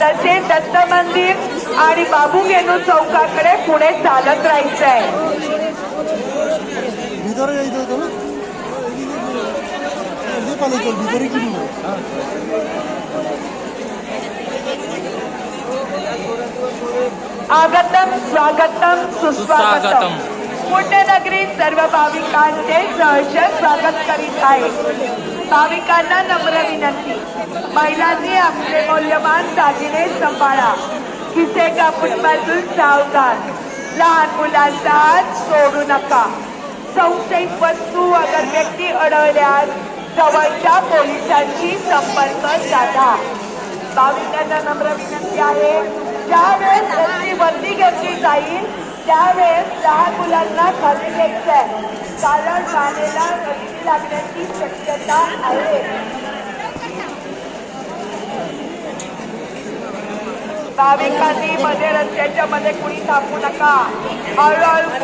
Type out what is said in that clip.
तसेच दत्त मंदिर आणि बाबूगेनू चौकाकडे पुढे चालत राहायचंय. आगतम स्वागतम सुस्वागतम. पुण्यनगरी सर्व भाविकांचे सहर्ष स्वागत करीत आहे. भाविकांना नम्र विनंती, महिलांनी आपले मौल्यवान दागिने सांभाळा. खिसे कापूनपासून सावधान. लहान मुलांचा हात सोडू नका. संशयित वस्तू अगर व्यक्ती आढळल्यास जवळच्या पोलिसांशी संपर्क साधा. भाविकांना नम्र विनंती आहे, ज्यावेळेस रस्ती बंदी घेतली जाईल त्यावेळेस लहान मुलांना खाली घ्यायचंय, कारण मानेला रस्ती लागण्याची शक्यता आहे. भाविकांनी मध्ये रस्त्याच्या मध्ये कुणी थांबू नका. हळूहळू